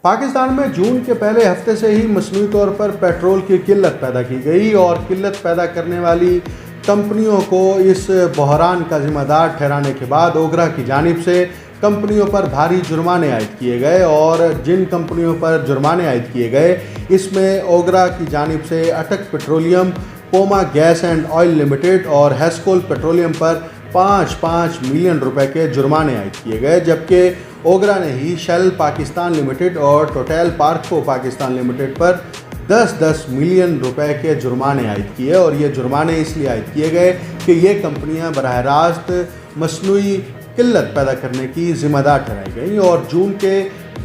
پاکستان میں جون کے پہلے ہفتے سے ہی مصنوعی طور پر پیٹرول کی قلت پیدا کی گئی اور قلت پیدا کرنے والی کمپنیوں کو اس بحران کا ذمہ دار ٹھہرانے کے بعد اوگرا کی جانب سے کمپنیوں پر بھاری جرمانے عائد کیے گئے اور جن کمپنیوں پر جرمانے عائد کیے گئے اس میں اوگرا کی جانب سے Attock petroleum, Puma gas and oil limited اور ہیسکول پیٹرولیم پر 5 ملین روپے کے جرمانے عائد کیے گئے، جبکہ اوگرا نے ہی شیل پاکستان لمیٹڈ اور ٹوٹل پارکو پاکستان لمیٹڈ پر 10 ملین روپے کے جرمانے عائد کیے اور یہ جرمانے اس لیے عائد کیے گئے کہ یہ کمپنیاں براہ راست مصنوعی قلت پیدا کرنے کی ذمہ دار ٹھہرائی گئیں اور جون کے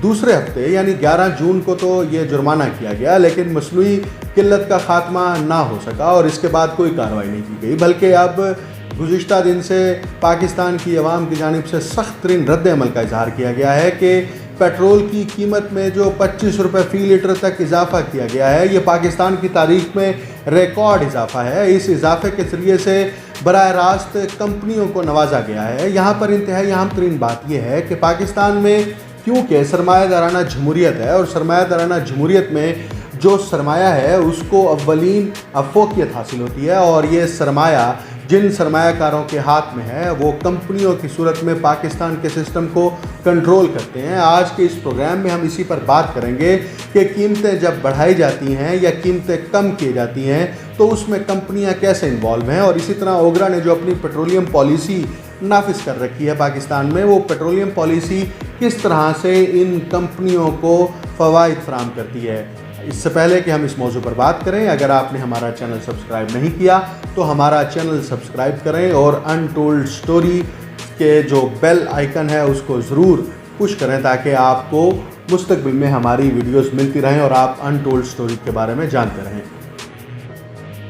دوسرے ہفتے یعنی 11 جون کو تو یہ جرمانہ کیا گیا، لیکن مصنوعی قلت کا خاتمہ نہ ہو سکا اور اس کے بعد کوئی کارروائی نہیں کی گئی، بلکہ اب گزشتہ دن سے پاکستان کی عوام کی جانب سے سخت ترین رد عمل کا اظہار کیا گیا ہے کہ پیٹرول کی قیمت میں جو 25 روپے فی لیٹر تک اضافہ کیا گیا ہے، یہ پاکستان کی تاریخ میں ریکارڈ اضافہ ہے۔ اس اضافے کے ذریعے سے براہ راست کمپنیوں کو نوازا گیا ہے۔ یہاں پر انتہائی اہم ترین بات یہ ہے کہ پاکستان میں کیونکہ سرمایہ دارانہ جمہوریت ہے اور سرمایہ دارانہ جمہوریت میں جو سرمایہ ہے اس کو اولین فوقیت حاصل ہوتی ہے اور یہ سرمایہ جن سرمایہ کاروں کے ہاتھ میں ہے وہ کمپنیوں کی صورت میں پاکستان کے سسٹم کو کنٹرول کرتے ہیں۔ آج کے اس پروگرام میں ہم اسی پر بات کریں گے کہ قیمتیں جب بڑھائی جاتی ہیں یا قیمتیں کم کی جاتی ہیں تو اس میں کمپنیاں کیسے انوالو ہیں، اور اسی طرح اوگرا نے جو اپنی پیٹرولیم پالیسی نافذ کر رکھی ہے پاکستان میں، وہ پیٹرولیم پالیسی کس طرح سے ان کمپنیوں کو فوائد فراہم کرتی ہے۔ اس سے پہلے کہ ہم اس موضوع پر بات کریں، اگر آپ نے ہمارا چینل سبسکرائب نہیں کیا تو ہمارا چینل سبسکرائب کریں اور انٹولڈ سٹوری کے جو بیل آئیکن ہے اس کو ضرور پش کریں تاکہ آپ کو مستقبل میں ہماری ویڈیوز ملتی رہیں اور آپ انٹولڈ سٹوری کے بارے میں جانتے رہیں۔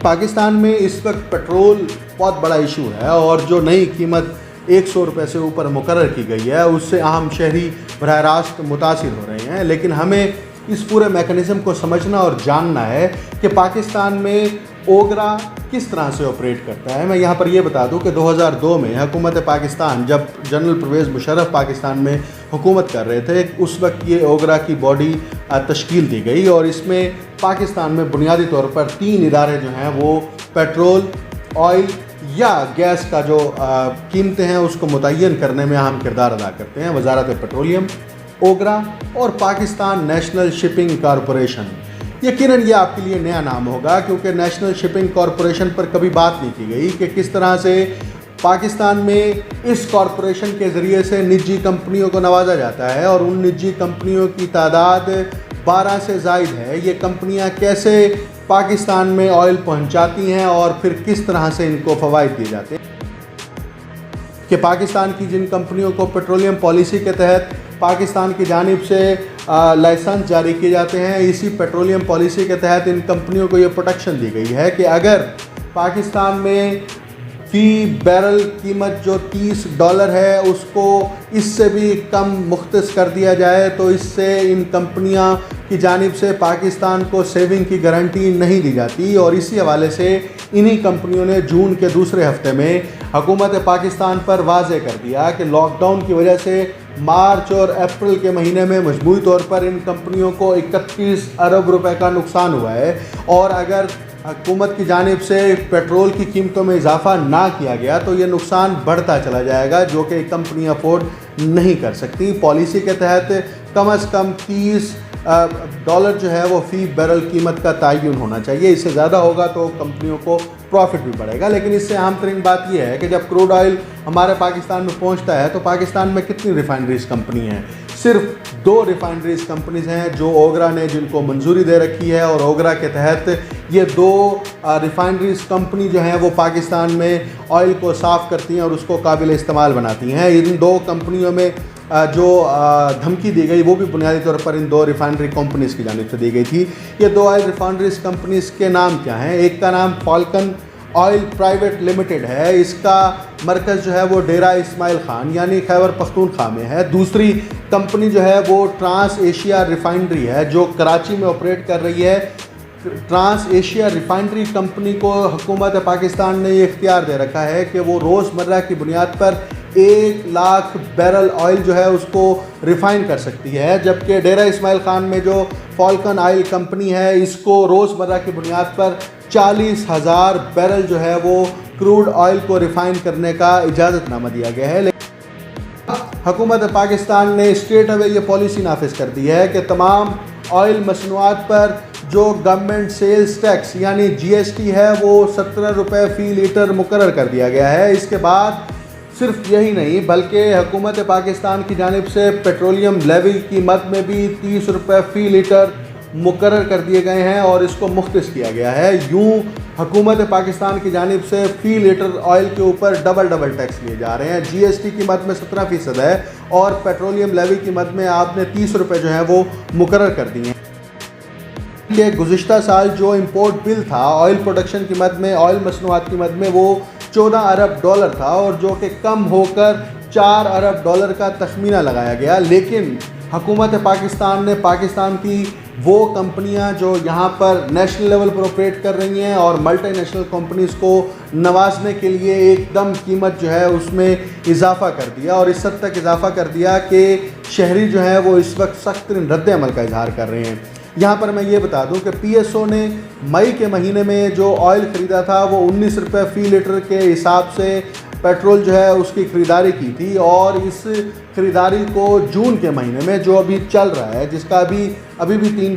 پاکستان میں اس وقت پیٹرول بہت بڑا ایشو ہے اور جو نئی قیمت 100 روپے سے اوپر مقرر کی گئی ہے اس سے عام شہری براہ راست متاثر ہو رہے ہیں، لیکن ہمیں اس پورے میکانزم کو سمجھنا اور جاننا ہے کہ پاکستان میں اوگرا کس طرح سے آپریٹ کرتا ہے۔ میں یہاں پر یہ بتا دوں کہ 2002 میں حکومت پاکستان جب جنرل پرویز مشرف پاکستان میں حکومت کر رہے تھے، اس وقت یہ اوگرا کی باڈی تشکیل دی گئی اور اس میں پاکستان میں بنیادی طور پر 3 ادارے جو ہیں وہ پیٹرول، آئل یا گیس کا جو قیمتیں ہیں اس کو متعین کرنے میں اہم کردار ادا کرتے ہیں: وزارت پیٹرولیم، اوگرا اور پاکستان نیشنل شپنگ کارپوریشن۔ یقیناً یہ آپ کے لیے نیا نام ہوگا کیونکہ نیشنل شپنگ کارپوریشن پر کبھی بات نہیں کی گئی کہ کس طرح سے پاکستان میں اس کارپوریشن کے ذریعے سے نجی کمپنیوں کو نوازا جاتا ہے اور ان نجی کمپنیوں کی تعداد 12 سے زائد ہے۔ یہ کمپنیاں کیسے پاکستان میں آئل پہنچاتی ہیں اور پھر کس طرح سے ان کو فوائد دیے جاتے ہیں کہ پاکستان کی جن کمپنیوں کو پیٹرولیم پالیسی کے تحت پاکستان کی جانب سے لائسنس جاری کیے جاتے ہیں، اسی پیٹرولیم پالیسی کے تحت ان کمپنیوں کو یہ پروٹیکشن دی گئی ہے کہ اگر پاکستان میں فی بیرل قیمت جو $30 ہے اس کو اس سے بھی کم مختص کر دیا جائے تو اس سے ان کمپنیاں کی جانب سے پاکستان کو سیونگ کی گارنٹی نہیں دی جاتی، اور اسی حوالے سے انہی کمپنیوں نے جون کے دوسرے ہفتے میں حکومت پاکستان پر واضح کر دیا کہ لاک ڈاؤن کی وجہ سے مارچ اور اپریل کے مہینے میں مجموعی طور پر ان کمپنیوں کو 31 ارب روپے کا نقصان ہوا ہے، اور اگر حکومت کی جانب سے پیٹرول کی قیمتوں میں اضافہ نہ کیا گیا تو یہ نقصان بڑھتا چلا جائے گا جو کہ کمپنی افورڈ نہیں کر سکتی۔ پالیسی کے تحت کم از کم $30 جو ہے وہ فی بیرل قیمت کا تعین ہونا چاہیے، اس سے زیادہ ہوگا تو کمپنیوں کو پروفٹ بھی بڑھے گا۔ لیکن اس سے اہم ترین بات یہ ہے کہ جب کروڈ آئل ہمارے پاکستان میں پہنچتا ہے تو پاکستان میں کتنی ریفائنریز کمپنی ہیں؟ صرف 2 ریفائنریز کمپنیز ہیں جو اوگرا نے جن کو منظوری دے رکھی ہے، اور اوگرا کے تحت یہ 2 ریفائنریز کمپنی جو ہیں وہ پاکستان میں آئل کو صاف کرتی ہیں اور اس کو قابل استعمال بناتی ہیں۔ ان 2 کمپنیوں میں جو دھمکی دی گئی وہ بھی بنیادی طور پر ان 2 ریفائنری کمپنیز کی جانب سے دی گئی تھی۔ یہ 2 آئل ریفائنریز کمپنیز کے نام کیا ہیں؟ ایک کا نام فالکن آئل پرائیویٹ لمیٹڈ ہے، اس کا مرکز جو ہے وہ ڈیرہ اسماعیل خان یعنی خیبر پختونخوا میں ہے۔ دوسری کمپنی جو ہے وہ ٹرانس ایشیا ریفائنری ہے جو کراچی میں آپریٹ کر رہی ہے۔ ٹرانس ایشیا ریفائنری کمپنی کو حکومت پاکستان نے یہ اختیار دے رکھا ہے کہ وہ روزمرہ کی بنیاد پر 1,00,000 بیرل آئل جو ہے اس کو ریفائن کر سکتی ہے، جبکہ ڈیرہ اسماعیل خان میں جو فالکن آئل کمپنی ہے اس کو روزمرہ کی بنیاد پر 40,000 بیرل جو ہے وہ کروڈ آئل کو ریفائن کرنے کا اجازت نامہ دیا گیا ہے۔ حکومت پاکستان نے اسٹریٹ اوے یہ پالیسی نافذ کر دی ہے کہ تمام آئل مصنوعات پر جو گورنمنٹ سیلز ٹیکس یعنی جی ایس ٹی ہے وہ 17 روپے فی لیٹر مقرر کر دیا گیا ہے۔ اس کے بعد صرف یہی نہیں بلکہ حکومت پاکستان کی جانب سے پیٹرولیم لیوی کی مد میں بھی 30 روپے فی لیٹر مقرر کر دیے گئے ہیں اور اس کو مختص کیا گیا ہے۔ یوں حکومت پاکستان کی جانب سے فی لیٹر آئل کے اوپر ڈبل ٹیکس لیے جا رہے ہیں۔ جی ایس ٹی کی مد میں 17% ہے اور پیٹرولیم لیوی کی مد میں آپ نے 30 روپے جو ہیں وہ مقرر کر دیے ہیں۔ کہ گزشتہ سال جو امپورٹ بل تھا آئل پروڈکشن کی مد میں، آئل مصنوعات کی مد میں، وہ 14 ارب ڈالر تھا اور جو کہ کم ہو کر 4 ارب ڈالر کا تخمینہ لگایا گیا، لیکن حکومت پاکستان نے پاکستان کی وہ کمپنیاں جو یہاں پر نیشنل لیول پر آپریٹ کر رہی ہیں اور ملٹی نیشنل کمپنیز کو نوازنے کے لیے ایک دم قیمت جو ہے اس میں اضافہ کر دیا، اور اس حد تک اضافہ کر دیا کہ شہری جو ہیں وہ اس وقت سخت ترین رد عمل کا اظہار کر رہے ہیں۔ یہاں پر میں یہ بتا دوں کہ پی ایس او نے مئی کے مہینے میں جو آئل خریدا تھا وہ 19 روپے فی لیٹر کے حساب سے پیٹرول جو ہے اس کی خریداری کی تھی، اور اس خریداری کو جون کے مہینے میں جو ابھی چل رہا ہے، جس کا ابھی بھی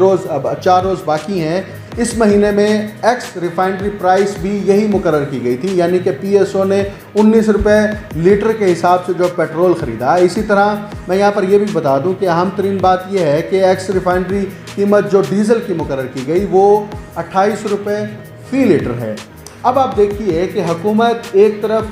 4 روز باقی ہیں، اس مہینے میں ایکس ریفائنری پرائس بھی یہی مقرر کی گئی تھی، یعنی کہ پی ایس او نے 19 روپے لیٹر کے حساب سے جو پیٹرول خریدا۔ اسی طرح میں یہاں پر یہ بھی بتا دوں کہ اہم ترین بات یہ ہے کہ ایکس ریفائنری قیمت جو ڈیزل کی مقرر کی گئی وہ 28 روپے فی لیٹر ہے۔ اب آپ دیکھیے کہ حکومت ایک طرف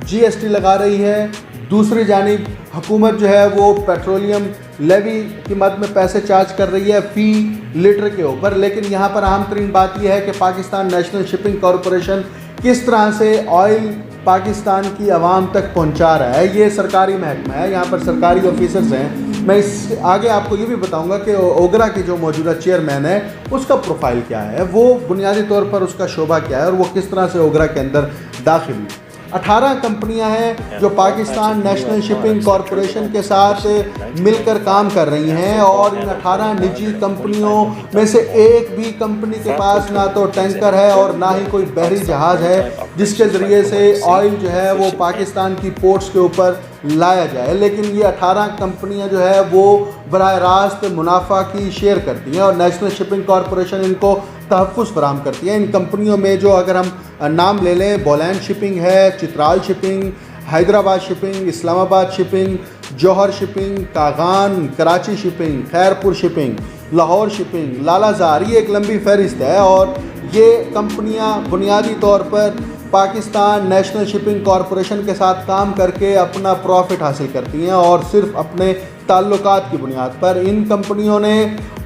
جی ایس ٹی لگا رہی ہے، دوسری جانب حکومت جو ہے وہ پیٹرولیم لیوی کی مد میں پیسے چارج کر رہی ہے فی لیٹر کے اوپر، لیکن یہاں پر اہم ترین بات یہ ہے کہ پاکستان نیشنل شپنگ کارپوریشن کس طرح سے آئل پاکستان کی عوام تک پہنچا رہا ہے۔ یہ سرکاری محکمہ ہے، یہاں پر سرکاری آفیسرز ہیں۔ میں اس آگے آپ کو یہ بھی بتاؤں گا کہ اوگرا کی جو موجودہ چیئرمین ہے اس کا پروفائل کیا ہے، وہ بنیادی طور پر اس کا شعبہ کیا ہے اور وہ کس طرح سے اوگرا کے اندر داخل ہوئی۔ 18 کمپنیاں ہیں جو پاکستان نیشنل شپنگ کارپوریشن کے ساتھ مل کر کام کر رہی ہیں، اور ان 18 نجی کمپنیوں میں سے ایک بھی کمپنی کے پاس نہ تو ٹینکر ہے اور نہ ہی کوئی بحری جہاز ہے جس کے ذریعے سے آئل جو ہے وہ پاکستان کی پورٹس کے اوپر لایا جائے، لیکن یہ 18 کمپنیاں جو ہے وہ براہ راست منافع کی شیئر کرتی ہیں اور نیشنل شپنگ کارپوریشن ان کو تحفظ فراہم کرتی ہے۔ ان کمپنیوں میں جو اگر ہم نام لے لیں، بولین شپنگ ہے، Chitral shipping, Hyderabad shipping, Islamabad shipping, Johar shipping, Kaghan, Karachi shipping, Khairpur shipping, Lahore shipping, Lalazar, یہ ایک لمبی فہرست ہے، اور یہ کمپنیاں بنیادی طور پر پاکستان نیشنل شپنگ کارپوریشن کے ساتھ کام کر کے اپنا پروفٹ حاصل کرتی ہیں، اور صرف اپنے تعلقات کی بنیاد پر ان کمپنیوں نے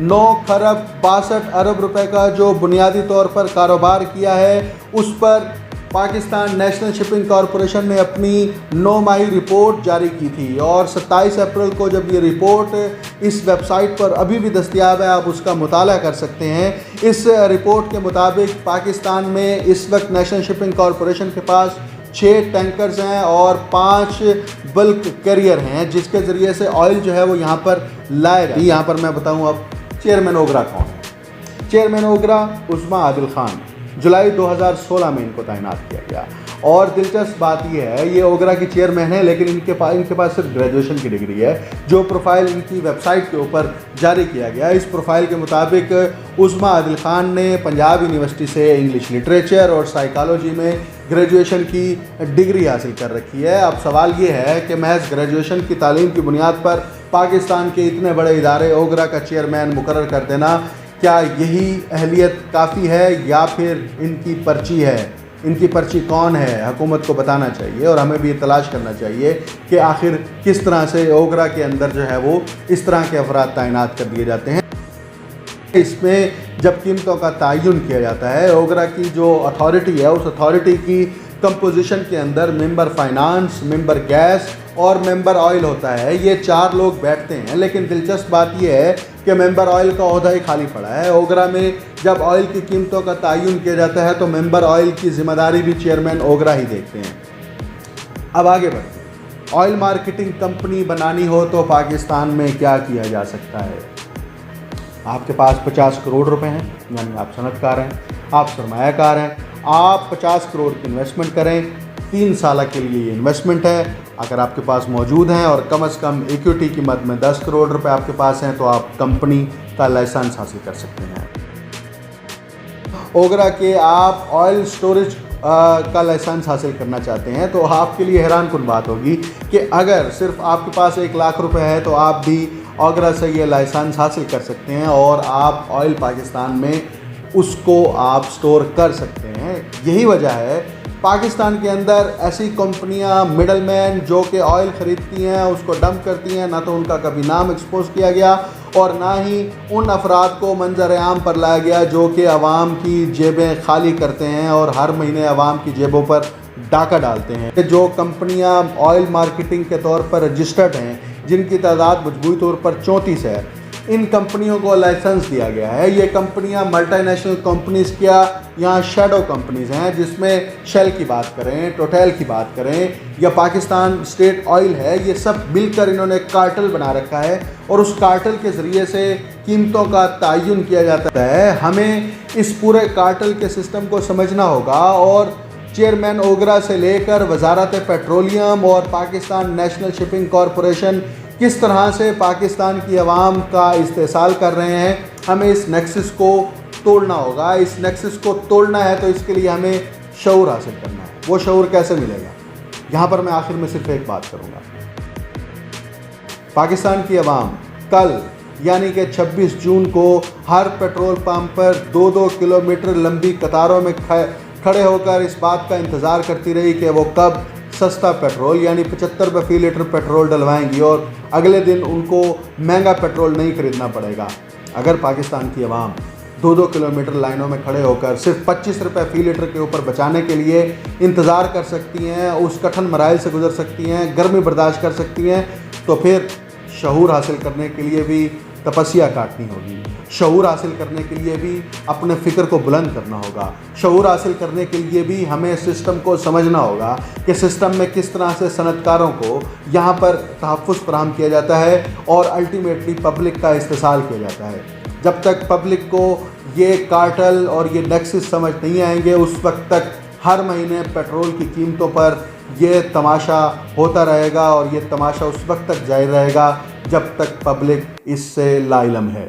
9 خرب 62 ارب روپے کا جو بنیادی طور پر کاروبار کیا ہے، اس پر پاکستان نیشنل شپنگ کارپوریشن نے اپنی 9 ماہی رپورٹ جاری کی تھی، اور 27 اپریل کو جب یہ رپورٹ اس ویب سائٹ پر ابھی بھی دستیاب ہے، آپ اس کا مطالعہ کر سکتے ہیں۔ اس رپورٹ کے مطابق پاکستان میں اس وقت نیشنل شپنگ کارپوریشن کے پاس 6 ٹینکرز ہیں اور 5 بلک کیریئر ہیں، جس کے ذریعے سے آئل جو ہے وہ یہاں پر لایا جاتا ہے۔ یہاں پر میں بتاؤں اب چیئرمین اوگرا کون ہے۔ چیئرمین اوگرا عظمیٰ عادل خان، جولائی 2016 میں ان کو تعینات کیا گیا، اور دلچسپ بات یہ ہے یہ اوگرا کی چیئرمین ہے، لیکن ان کے پاس صرف گریجویشن کی ڈگری ہے، جو پروفائل ان کی ویب سائٹ کے اوپر جاری کیا گیا۔ اس پروفائل کے مطابق عظمیٰ عادل خان نے پنجاب یونیورسٹی سے انگلش لٹریچر اور سائیکالوجی میں گریجویشن کی ڈگری حاصل کر رکھی ہے۔ اب سوال یہ ہے کہ محض گریجویشن کی تعلیم کی بنیاد پر پاکستان کے اتنے بڑے ادارے اوگرا کا چیئرمین مقرر کر دینا، کیا یہی اہلیت کافی ہے یا پھر ان کی پرچی ہے؟ ان کی پرچی کون ہے؟ حکومت کو بتانا چاہیے، اور ہمیں بھی یہ تلاش کرنا چاہیے کہ آخر کس طرح سے اوگرا کے اندر جو ہے وہ اس طرح کے افراد تعینات کر دیے جاتے ہیں۔ اس میں جب قیمتوں کا تعین کیا جاتا ہے، اوگرا کی جو اتھارٹی ہے اس اتھارٹی کی کمپوزیشن کے اندر ممبر فائنانس، ممبر گیس اور ممبر آئل ہوتا ہے، یہ 4 لوگ بیٹھتے ہیں، لیکن دلچسپ بات یہ ہے کہ ممبر آئل کا عہدہ ہی خالی پڑا ہے۔ اوگرا میں جب آئل کی قیمتوں کا تعین کیا جاتا ہے تو ممبر آئل کی ذمہ داری بھی چیئرمین اوگرا ہی دیکھتے ہیں۔ اب آگے بڑھتے ہیں، آئل مارکیٹنگ کمپنی بنانی ہو تو پاکستان میں کیا کیا جا سکتا ہے؟ آپ کے پاس 50 کروڑ روپے ہیں، یعنی آپ صنعت کار ہیں، آپ سرمایہ کار ہیں، آپ 50 کروڑ کی انویسٹمنٹ کریں، 3 سالہ کے لیے یہ انویسٹمنٹ ہے۔ اگر آپ کے پاس موجود ہیں اور کم از کم ایکوٹی کی مد میں 10 کروڑ روپے آپ کے پاس ہیں تو آپ کمپنی کا لائسنس حاصل کر سکتے ہیں۔ اوگرا کے آپ آئل سٹوریج کا لائسنس حاصل کرنا چاہتے ہیں تو آپ کے لیے حیران کن بات ہوگی کہ اگر صرف آپ کے پاس 1 لاکھ روپے ہے تو آپ بھی اوگرا سے یہ لائسنس حاصل کر سکتے ہیں اور آپ آئل پاکستان میں اس کو آپ سٹور کر سکتے ہیں۔ یہی وجہ ہے پاکستان کے اندر ایسی کمپنیاں مڈل مین جو کہ آئل خریدتی ہیں اس کو ڈمپ کرتی ہیں، نہ تو ان کا کبھی نام ایکسپوز کیا گیا اور نہ ہی ان افراد کو منظر عام پر لایا گیا جو کہ عوام کی جیبیں خالی کرتے ہیں اور ہر مہینے عوام کی جیبوں پر ڈاکہ ڈالتے ہیں۔ کہ جو کمپنیاں آئل مارکیٹنگ کے طور پر رجسٹرڈ ہیں، جن کی تعداد مجموعی طور پر 34 ہے، ان کمپنیوں کو لائسنس دیا گیا ہے۔ یہ کمپنیاں ملٹی نیشنل کمپنیز کیا یہاں شیڈو کمپنیز ہیں، جس میں شیل کی بات کریں، ٹوٹل کی بات کریں یا پاکستان اسٹیٹ آئل ہے، یہ سب مل کر انہوں نے کارٹل بنا رکھا ہے اور اس کارٹل کے ذریعے سے قیمتوں کا تعین کیا جاتا ہے۔ ہمیں اس پورے کارٹل کے سسٹم کو سمجھنا ہوگا اور چیئرمین اوگرا سے لے کر وزارت پیٹرولیم اور پاکستان نیشنل شپنگ کارپوریشن کس طرح سے پاکستان کی عوام کا استحصال کر رہے ہیں، ہمیں اس نیکسس کو توڑنا ہوگا۔ اس نیکسس کو توڑنا ہے تو اس کے لیے ہمیں شعور حاصل کرنا ہے۔ وہ شعور کیسے ملے گا؟ یہاں پر میں آخر میں صرف ایک بات کروں گا۔ پاکستان کی عوام کل یعنی کہ 26 جون کو ہر پیٹرول پمپ پر 2-2 کلومیٹر لمبی قطاروں میں کھڑے ہو کر اس بات کا انتظار کرتی رہی کہ وہ کب سستا پیٹرول یعنی 75 روپے فی لیٹر پیٹرول ڈلوائیں گی اور اگلے دن ان کو مہنگا پیٹرول نہیں خریدنا پڑے گا۔ اگر پاکستان کی عوام 2-2 کلومیٹر لائنوں میں کھڑے ہو کر صرف 25 روپے فی لیٹر کے اوپر بچانے کے لیے انتظار کر سکتی ہیں، اس کٹھن مراحل سے گزر سکتی ہیں، گرمی برداشت کر سکتی ہیں، تو پھر شعور حاصل کرنے کے لیے بھی تپسیا کاٹنی ہوگی، شعور حاصل کرنے کے لیے بھی اپنے فکر کو بلند کرنا ہوگا، شعور حاصل کرنے کے لیے بھی ہمیں سسٹم کو سمجھنا ہوگا کہ سسٹم میں کس طرح سے صنعت کاروں کو یہاں پر تحفظ فراہم کیا جاتا ہے اور الٹیمیٹلی پبلک کا استحصال کیا جاتا ہے۔ جب تک پبلک کو یہ کارٹل اور یہ نیکسس سمجھ نہیں آئیں گے، اس وقت تک ہر مہینے پیٹرول کی قیمتوں پر یہ تماشا ہوتا رہے گا اور یہ تماشا اس وقت تک جاری رہے گا جب تک پبلک اس سے لا علم ہے۔